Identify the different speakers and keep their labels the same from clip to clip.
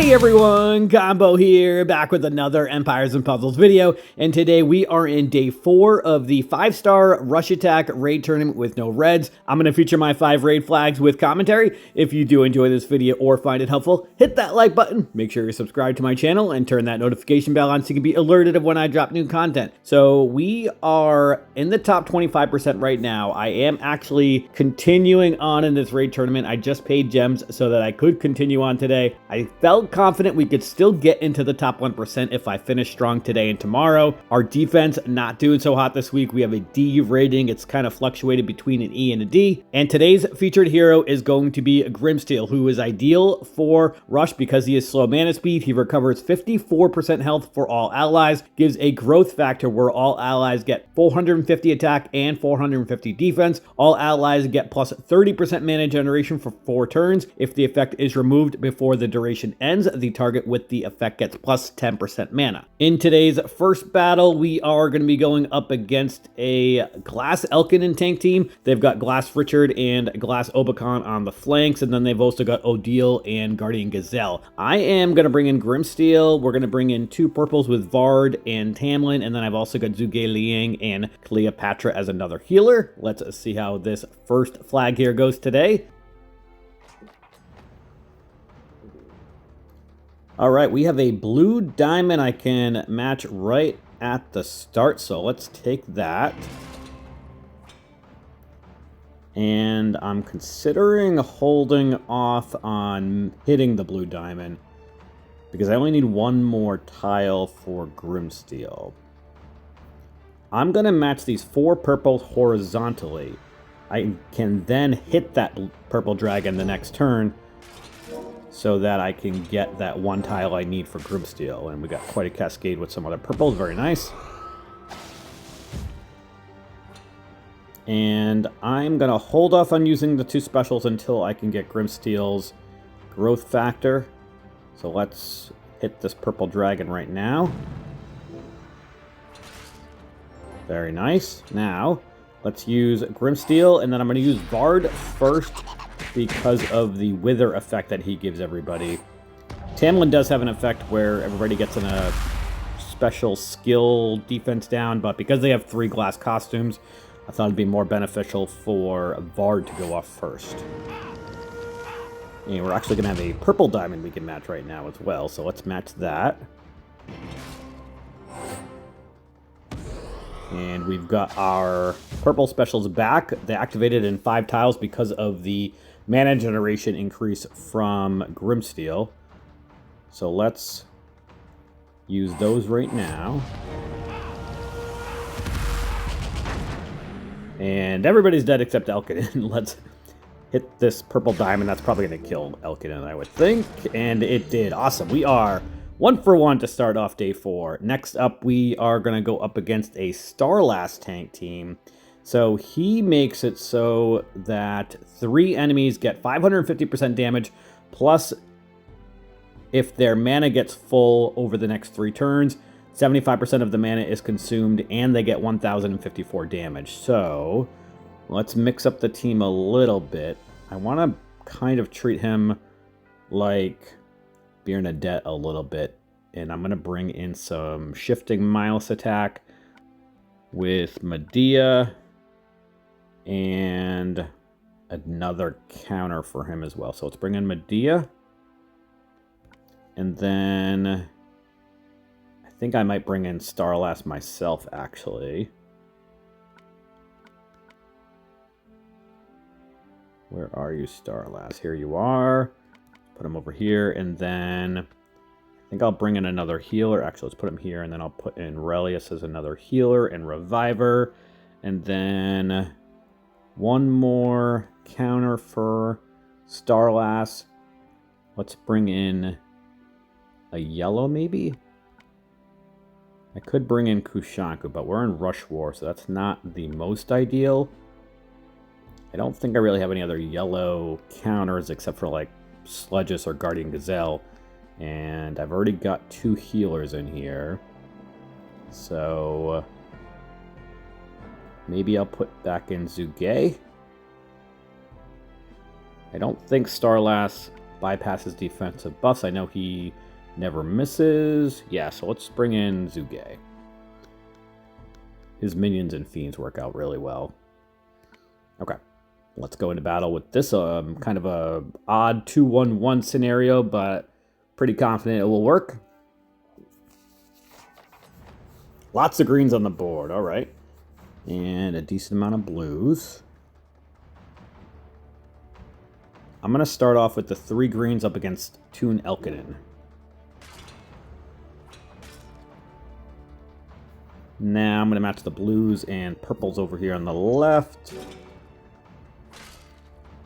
Speaker 1: Hey everyone, Combo here, back with another Empires and Puzzles video, and today we are in day 4 of the 5-star Rush Attack raid tournament with no reds. I'm going to feature my 5 raid flags with commentary. If you do enjoy this video or find it helpful, hit that like button, make sure you're subscribed to my channel, and turn that notification bell on so you can be alerted of when I drop new content. So we are in the top 25% right now. I am actually continuing on in this raid tournament. I just paid gems so that I could continue on today. I felt confident we could still get into the top 1% if I finish strong today and tomorrow. Our defense not doing so hot this week. We have a D rating. It's kind of fluctuated between an E and a D. And today's featured hero is going to be Grimsteel, who is ideal for Rush because he has slow mana speed. He recovers 54% health for all allies, gives a growth factor where all allies get 450 attack and 450 defense. All allies get plus 30% mana generation for 4 turns. If the effect is removed before the duration ends, the target with the effect gets plus 10% mana. In today's first battle, we are going to be going up against a Glass Elkinen tank team. They've got Glass Richard and Glass Obacon on the flanks, and then they've also got Odile and Guardian Gazelle. I am going to bring in Grimsteel. We're going to bring in 2 purples with Vard and Tamlin, and then I've also got Zhuge Liang and Cleopatra as another healer. Let's see how this first flag here goes today. All right, we have a blue diamond I can match right at the start, so let's take that. And I'm considering holding off on hitting the blue diamond because I only need 1 more tile for Grimsteel. I'm going to match these 4 purples horizontally. I can then hit that purple dragon the next turn so that I can get that 1 tile I need for Grimsteel. And we got quite a cascade with some other purples. Very nice. And I'm going to hold off on using the 2 specials until I can get Grimsteel's growth factor. So let's hit this purple dragon right now. Very nice. Now, let's use Grimsteel, and then I'm going to use Vard first because of the wither effect that he gives everybody. Tamlin does have an effect where everybody gets in a special skill defense down, but because they have 3 glass costumes, I thought it'd be more beneficial for Vard to go off first. And we're actually going to have a purple diamond we can match right now as well, so let's match that. And we've got our purple specials back. They activated in 5 tiles because of the mana generation increase from Grimsteel. So let's use those right now. And everybody's dead except Elkinen. Let's hit this purple diamond. That's probably going to kill Elkinen, I would think. And it did. Awesome. We are 1 for 1 to start off day 4. Next up, we are going to go up against a Starlass tank team. So he makes it so that 3 enemies get 550% damage, plus if their mana gets full over the next 3 turns, 75% of the mana is consumed, and they get 1054 damage. So let's mix up the team a little bit. I want to kind of treat him like Bernadette a little bit, and I'm going to bring in some Shifting Miles attack with Medea and another counter for him as well. So let's bring in Medea, and then I think I might bring in Starlass myself, actually. Where are you, Starlass? Here you are. Put him over here, and then I think I'll bring in another healer. Actually, let's put him here, and then I'll put in Relius as another healer and Reviver, and then 1 more counter for Starlass. Let's bring in a yellow, maybe? I could bring in Kushanku, but we're in Rush War, so that's not the most ideal. I don't think I really have any other yellow counters except for like Sledges or Guardian Gazelle. And I've already got 2 healers in here. So maybe I'll put back in Zhuge. I don't think Starlass bypasses defensive buffs. I know he never misses. Yeah, so let's bring in Zuge. His minions and fiends work out really well. Okay, let's go into battle with this kind of a odd 2-1-1 scenario, but pretty confident it will work. Lots of greens on the board, all right. And a decent amount of blues. I'm going to start off with the 3 greens up against Toon Elkinen. Now I'm going to match the blues and purples over here on the left.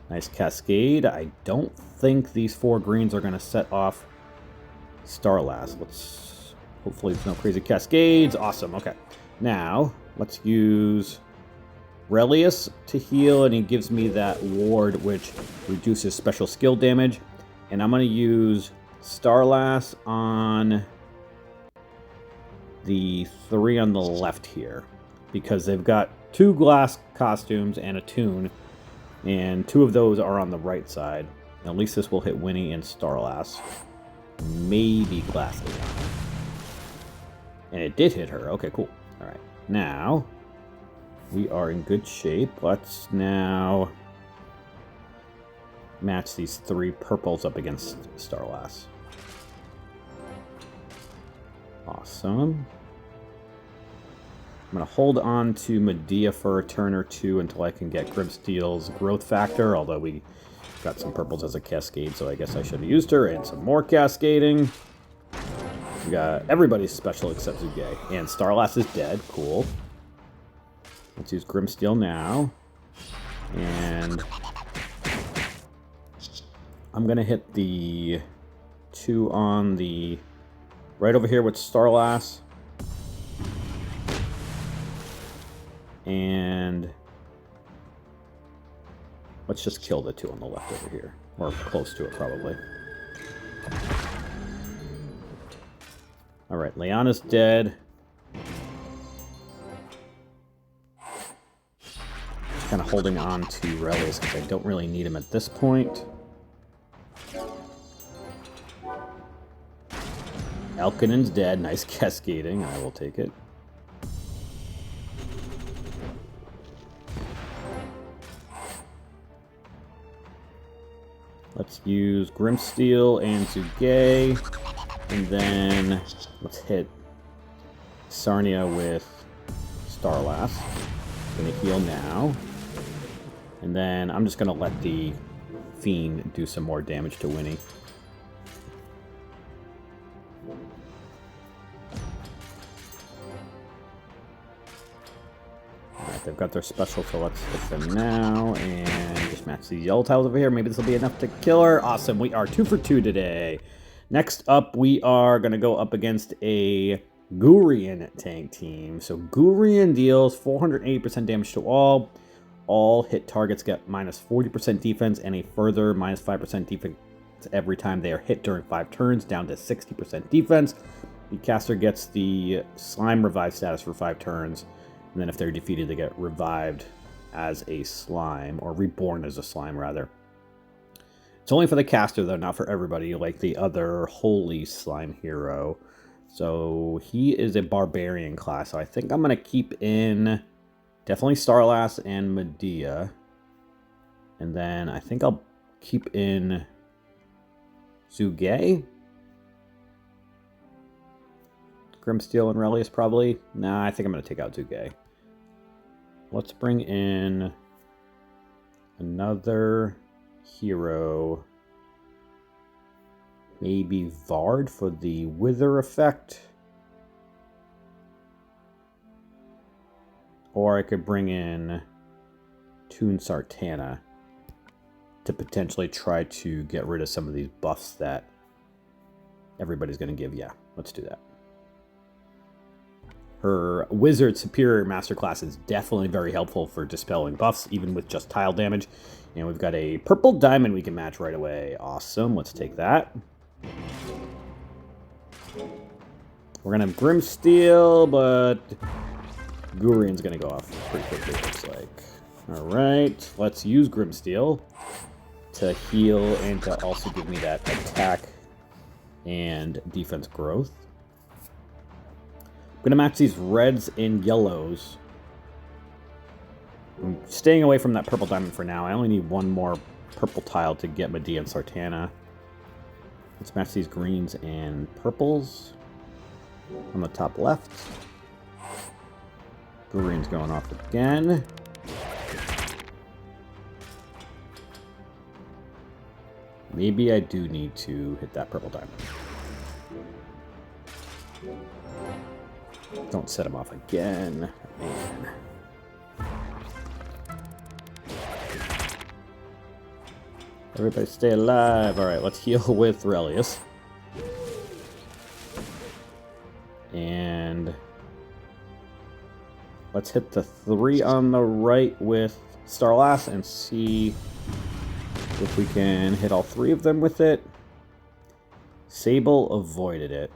Speaker 1: Nice cascade. I don't think these 4 greens are going to set off Starlass. Let's hopefully there's no crazy cascades. Awesome. Okay. Now let's use Relius to heal, and he gives me that ward which reduces special skill damage. And I'm going to use Starlass on the 3 on the left here, because they've got 2 glass costumes and a Toon, and 2 of those are on the right side. At least this will hit Winnie and Starlass. Maybe Glass Leon. And it did hit her. Okay, cool. All right. Now, we are in good shape. Let's now match these 3 purples up against Starlass. Awesome. I'm going to hold on to Medea for a turn or 2 until I can get Grimsteel's growth factor, although we got some purples as a cascade, so I guess I should have used her, and some more cascading. We got everybody's special except Zuge, and Starlass is dead. Cool. Let's use Grimsteel now, and I'm going to hit the 2 on the right over here with Starlass. And let's just kill the 2 on the left over here. Or close to it, probably. Alright, Leanna's dead. Just kind of holding on to Relius because I don't really need him at this point. Elkinen's dead. Nice cascading. I will take it. Let's use Grimsteel and Zuge, and then let's hit Sarnia with Starlass. Gonna heal now. And then I'm just gonna let the Fiend do some more damage to Winnie. Alright, they've got their special, so let's hit them now, and just match these yellow tiles over here. Maybe this will be enough to kill her. Awesome, we are 2 for 2 today. Next up, we are going to go up against a Gurian tank team. So Gurian deals 480% damage to all. All hit targets get minus 40% defense and a further minus 5% defense every time they are hit during 5 turns, down to 60% defense. The caster gets the slime revive status for 5 turns. And then if they're defeated, they get revived as a slime, or reborn as a slime, rather. It's only for the caster, though, not for everybody, like the other holy slime hero. So he is a barbarian class, so I think I'm going to keep in definitely Starlass and Medea. And then I think I'll keep in Zuge. Grimsteel and Relius, probably. Nah, I think I'm going to take out Zuge. Let's bring in another hero. Maybe Vard for the Wither effect. Or I could bring in Toon Sartana to potentially try to get rid of some of these buffs that everybody's going to give. Yeah, let's do that. Her Wizard Superior Masterclass is definitely very helpful for dispelling buffs, even with just tile damage. And we've got a purple diamond we can match right away. Awesome, let's take that. We're going to have Grimsteel, but Gurian's going to go off pretty quickly, it looks like. Alright, let's use Grimsteel to heal and to also give me that attack and defense growth. I'm going to match these reds and yellows. I'm staying away from that purple diamond for now. I only need one more purple tile to get Medea and Sartana. Let's match these greens and purples on the top left. Green's going off again. Maybe I do need to hit that purple diamond. Don't set him off again. Man. Everybody stay alive. Alright, let's heal with Relius. And let's hit the 3 on the right with Starlass and see if we can hit all 3 of them with it. Sable avoided it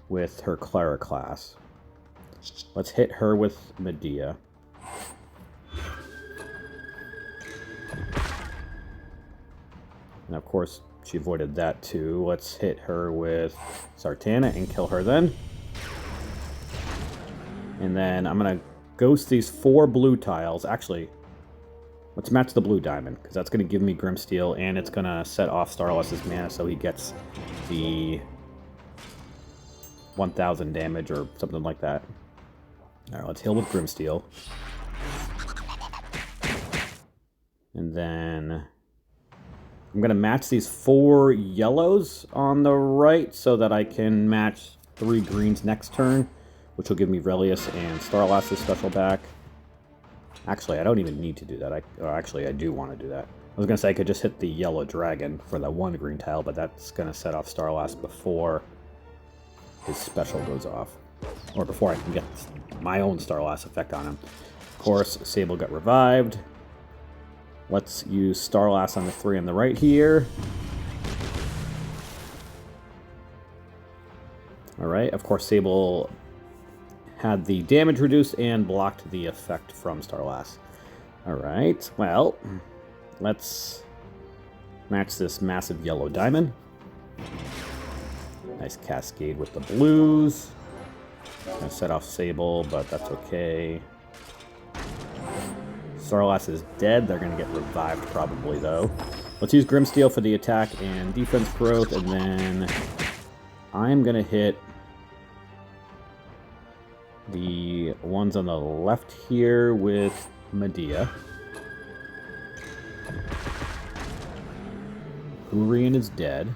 Speaker 1: with her Clara class. Let's hit her with Medea. And of course, she avoided that too. Let's hit her with Sartana and kill her then. And then I'm going to ghost these 4 blue tiles. Actually, let's match the blue diamond, because that's going to give me Grimsteel, and it's going to set off Starlass's mana so he gets the 1000 damage or something like that. Alright, let's heal with Grimsteel. And then I'm going to match these 4 yellows on the right so that I can match 3 greens next turn, which will give me Relius and Starlass's special back. Actually, I don't even need to do that. Actually, I do want to do that. I was going to say I could just hit the yellow dragon for that 1 green tile, but that's going to set off Starlass before his special goes off. Or before I can get my own Starlass effect on him. Of course, Sable got revived. Let's use Starlass on the 3 on the right here. Alright, of course Sable had the damage reduced and blocked the effect from Starlass. Alright, well, let's match this massive yellow diamond. Nice cascade with the blues. Gonna set off Sable, but that's okay. Starlass is dead. They're going to get revived probably, though. Let's use Grimsteel for the attack and defense growth, and then I'm going to hit the ones on the left here with Medea. Hurrian is dead.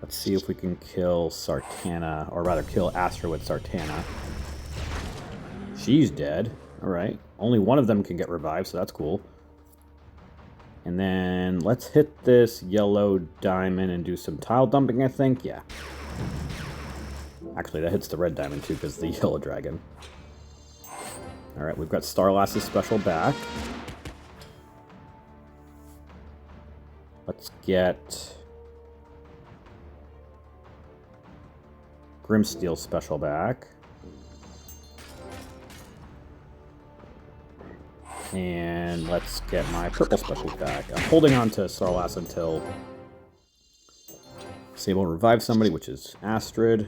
Speaker 1: Let's see if we can kill Sartana, or rather kill Astra with Sartana. She's dead. Alright. Only one of them can get revived, so that's cool. And then let's hit this yellow diamond and do some tile dumping, I think. Yeah. Actually, that hits the red diamond too, because the yellow dragon. Alright, we've got Starlass's special back. Let's get Grimsteel special back. And let's get my purple special back. I'm holding on to Starlass until Sable revives somebody, which is Astrid.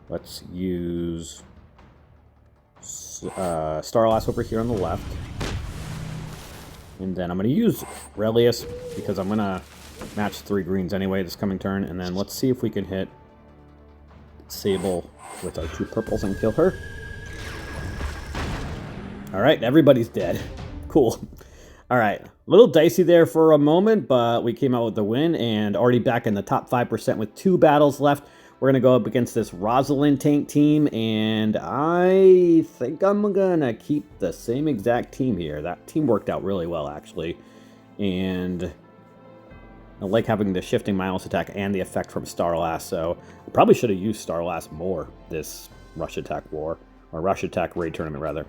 Speaker 1: Let's use Starlass over here on the left. And then I'm going to use Relius, because I'm going to match 3 greens anyway this coming turn. And then let's see if we can hit Sable with our 2 purples and kill her. Alright, everybody's dead. Cool. Alright, a little dicey there for a moment, but we came out with the win, and already back in the top 5% with 2 battles left. We're going to go up against this Rosalind tank team, and I think I'm going to keep the same exact team here. That team worked out really well, actually. And I like having the shifting mindless attack and the effect from Starlass, so I probably should have used Starlass more this Rush Attack War, or Rush Attack Raid Tournament, rather.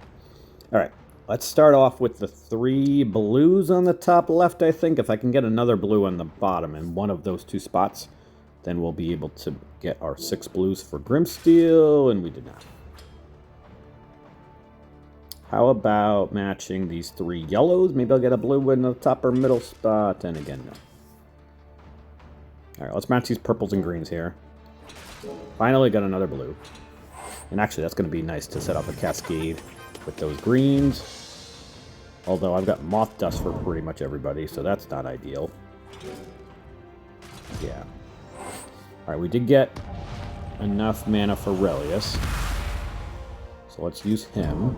Speaker 1: Alright, let's start off with the 3 blues on the top left, I think. If I can get another blue on the bottom in one of those 2 spots, then we'll be able to get our 6 blues for Grimsteel, and we did not. How about matching these 3 yellows? Maybe I'll get a blue in the top or middle spot. And again, no. Alright, let's match these purples and greens here. Finally got another blue. And actually, that's going to be nice to set off a cascade with those greens. Although I've got Moth Dust for pretty much everybody, so that's not ideal. Yeah. Alright, we did get enough mana for Relius. So let's use him.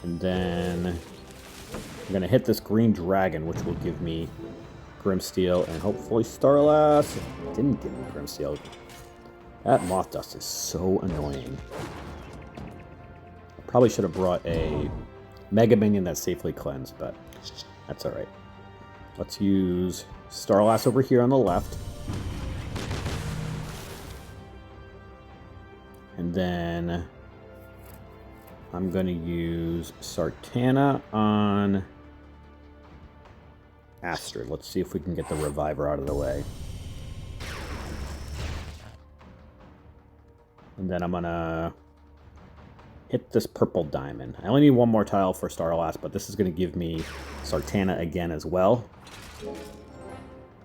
Speaker 1: And then I'm going to hit this green dragon, which will give me Grimsteel and hopefully Starlass. It didn't give me Grimsteel. That Moth Dust is so annoying. I probably should have brought a Mega Minion that safely cleansed, but that's alright. Let's use Starlass over here on the left. And then I'm going to use Sartana on Astrid. Let's see if we can get the Reviver out of the way. And then I'm going to hit this purple diamond. I only need one more tile for Starlass, but this is going to give me Sartana again as well.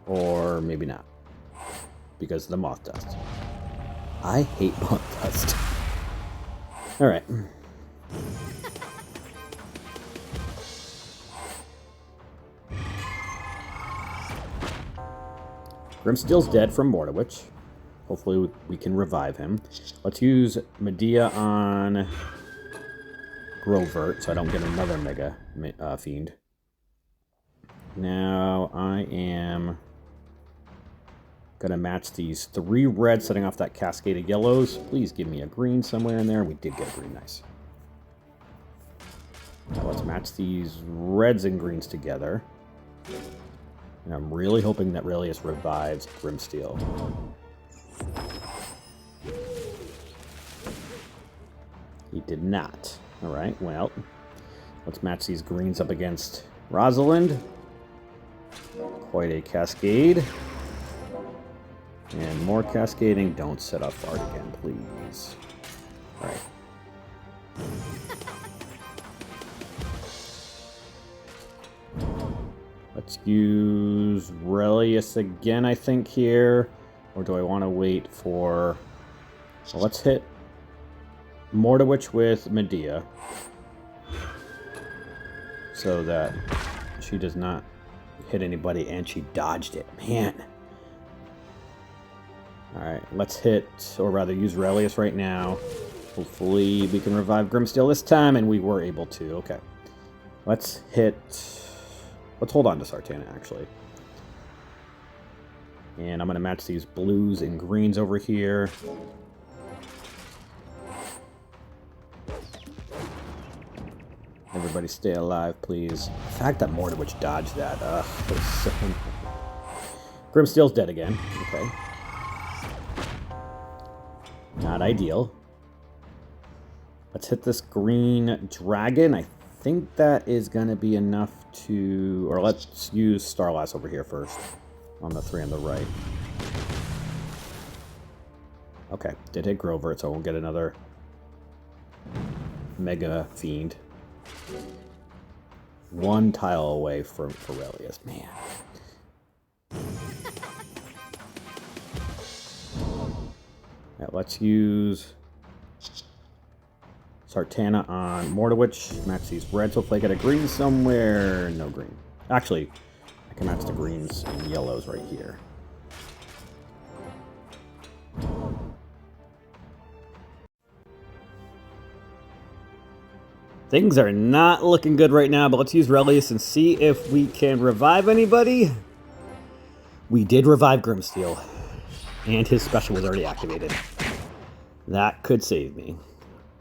Speaker 1: Or maybe not, because of the Moth Dust. I hate Moth Dust. Alright. Grimsteel's dead from Mordowitch. Hopefully we can revive him. Let's use Medea on Grovert so I don't get another Mega Fiend. Now I am going to match these 3 reds, setting off that cascade of yellows. Please give me a green somewhere in there. We did get a green. Nice. Now let's match these reds and greens together. And I'm really hoping that Relius revives Grimsteel. He did not. Alright, well, let's match these greens up against Rosalind. Quite a cascade. And more cascading. Don't set up Fart again, please. Alright. Let's use Relius again, I think, here. Or do I want to wait for... Well, let's hit Mordowitch with Medea. So that she does not hit anybody and she dodged it. Man. Alright, let's hit, or rather use Relius right now. Hopefully we can revive Grimsteel this time, and we were able to. Okay. Let's hit... Let's hold on to Sartana, actually. And I'm going to match these blues and greens over here. Everybody stay alive, please. The fact that Mordowitch dodged that, was so... Grimsteel's dead again. Okay. Not ideal. Let's hit this green dragon. I think that is going to be enough to... Or let's use Starlass over here first. On the 3 on the right. Okay, did hit Grovert, so we'll get another Mega Fiend. 1 tile away from Relius. Man. Right, let's use Sartana on Mordowitch. Match these reds. Hopefully I get a green somewhere. No green. Actually, I can match the greens and yellows right here. Things are not looking good right now, but let's use Relius and see if we can revive anybody. We did revive Grimsteel, and his special was already activated. That could save me.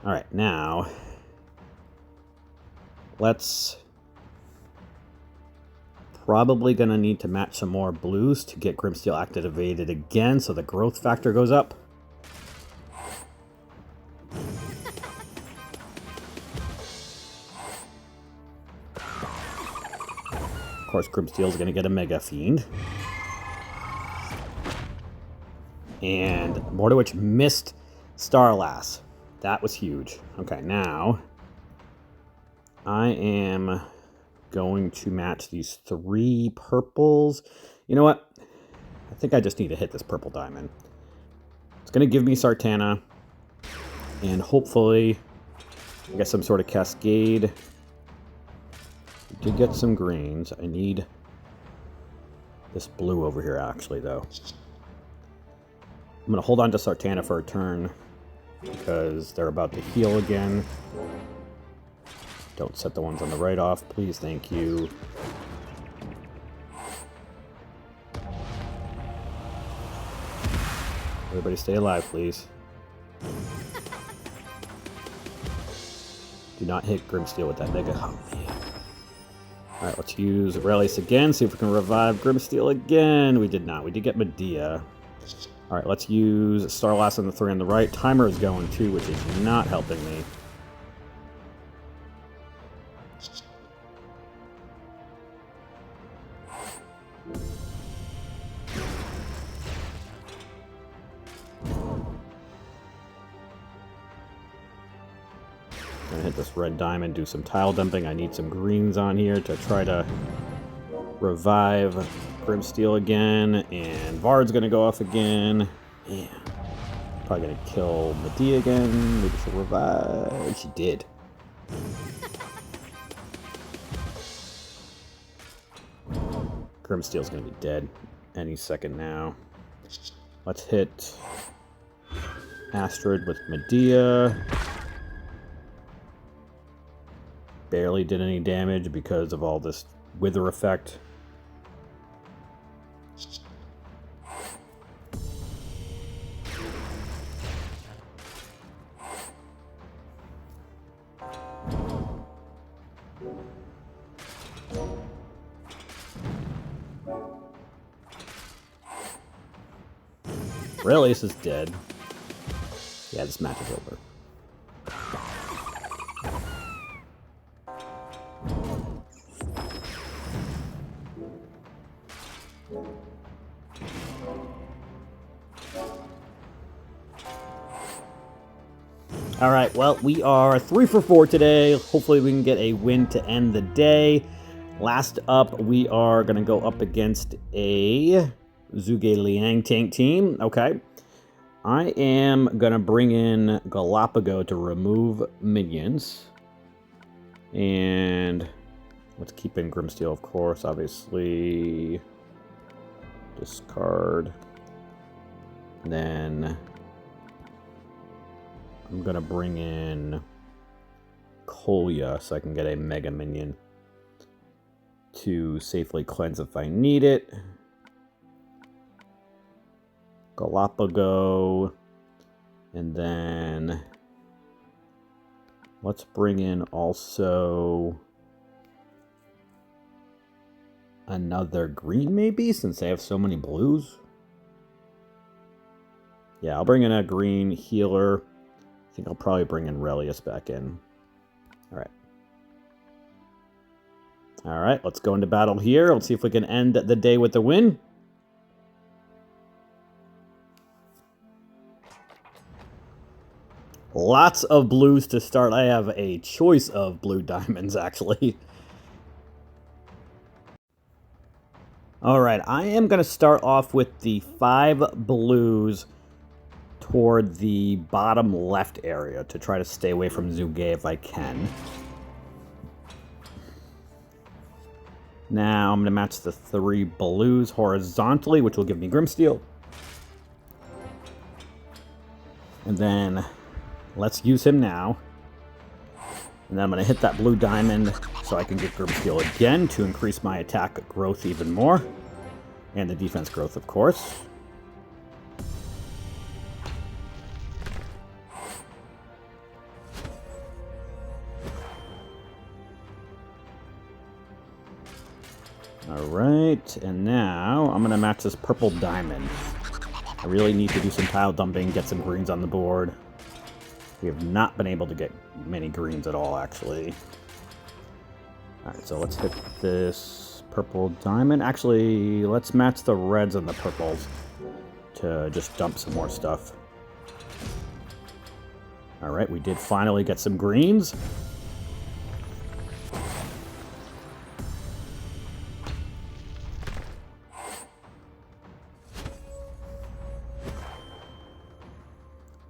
Speaker 1: Alright, now let's... Probably going to need to match some more blues to get Grimsteel activated again, so the growth factor goes up. Of course, Grimsteel's going to get a Mega Fiend. And Mordowitch missed Starlass. That was huge. Okay, now I am going to match these 3 purples. You know what? I think I just need to hit this purple diamond. It's going to give me Sartana, and hopefully I get some sort of cascade. We did get some greens. I need this blue over here, actually, though. I'm going to hold on to Sartana for a turn because they're about to heal again. Don't set the ones on the right off, please. Thank you. Everybody stay alive, please. Do not hit Grimsteel with that mega. Oh, man. Alright, let's use Relius again, see if we can revive Grimsteel again. We did not. We did get Medea. Alright, let's use Starlass on the 3 on the right. Timer is going too, which is not helping me. Gonna hit this red diamond, do some tile dumping. I need some greens on here to try to revive Grimsteel again. And Vard's gonna go off again. Yeah. Probably gonna kill Medea again. Maybe she'll revive. She did. Grimsteel's gonna be dead any second now. Let's hit Astrid with Medea. Barely did any damage because of all this wither effect. Relius is dead. Yeah, this match is over. Alright, well, we are 3 for 4 today. Hopefully we can get a win to end the day. Last up, we are going to go up against a Zhuge Liang tank team. Okay. I am going to bring in Galapago to remove minions. And let's keep in Grimsteel, of course, obviously. Discard. Then I'm going to bring in Kolya so I can get a Mega Minion to safely cleanse if I need it. Galapago. And then let's bring in also another green maybe, since they have so many blues. Yeah, I'll bring in a green healer. I think I'll probably bring in Relius back in. Alright. Alright, let's go into battle here. Let's see if we can end the day with a win. Lots of blues to start. I have a choice of blue diamonds, actually. Alright, I am going to start off with the 5 blues toward the bottom left area to try to stay away from Zhuge if I can. Now I'm going to match the 3 blues horizontally, which will give me Grimsteel. And then let's use him now. And then I'm going to hit that blue diamond so I can get Grimsteel again to increase my attack growth even more. And the defense growth, of course. Alright, and now I'm going to match this purple diamond. I really need to do some tile dumping, get some greens on the board. We have not been able to get many greens at all, actually. Alright, so let's hit this purple diamond. Actually, let's match the reds and the purples to just dump some more stuff. Alright, we did finally get some greens.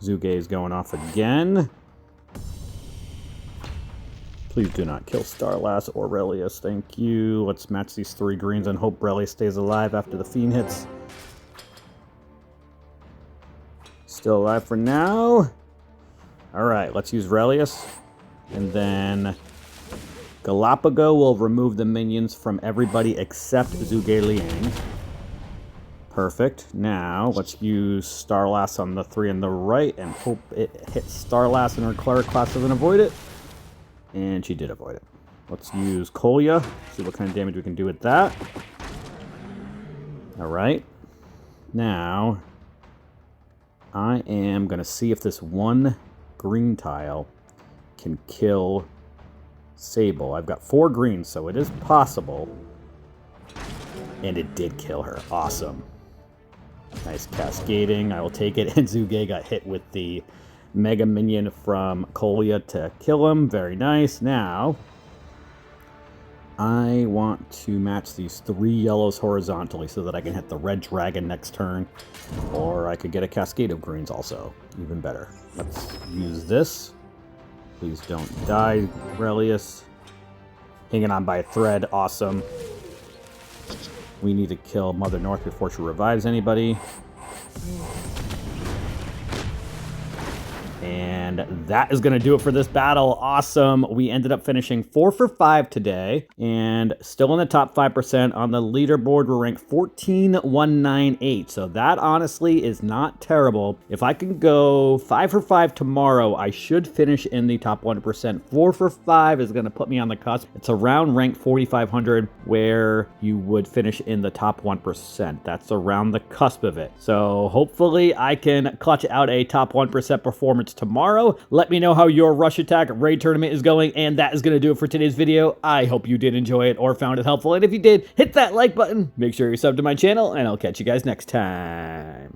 Speaker 1: Zuge is going off again. Please do not kill Starlass or Relius. Thank you. Let's match these 3 greens and hope Relius stays alive after the Fiend hits. Still alive for now. Alright, let's use Relius. And then Galapago will remove the minions from everybody except Zuge Liang. Perfect. Now, let's use Starlass on the 3 on the right and hope it hits Starlass and her Cleric class doesn't avoid it. And she did avoid it. Let's use Kolya. See what kind of damage we can do with that. Alright. Now, I am going to see if this 1 green tile can kill Sable. I've got 4 greens, so it is possible. And it did kill her. Awesome. Nice cascading. I will take it. And Zuge got hit with the Mega Minion from Kolya to kill him. Very nice. Now, I want to match these 3 yellows horizontally so that I can hit the red dragon next turn. Or I could get a cascade of greens also. Even better. Let's use this. Please don't die, Relius. Hanging on by a thread. Awesome. We need to kill Mother North before she revives anybody. And that is going to do it for this battle. Awesome. We ended up finishing 4 for 5 today and still in the top 5% on the leaderboard. We're ranked 14,198. So that honestly is not terrible. If I can go 5 for 5 tomorrow, I should finish in the top 1%. 4 for 5 is going to put me on the cusp. It's around rank 4,500 where you would finish in the top 1%. That's around the cusp of it. So hopefully I can clutch out a top 1% performance tomorrow. Let me know how your Rush Attack raid tournament is going, and that is going to do it for today's video. I hope you did enjoy it or found it helpful, and if you did, hit that like button, make sure you're subbed to my channel, and I'll catch you guys next time.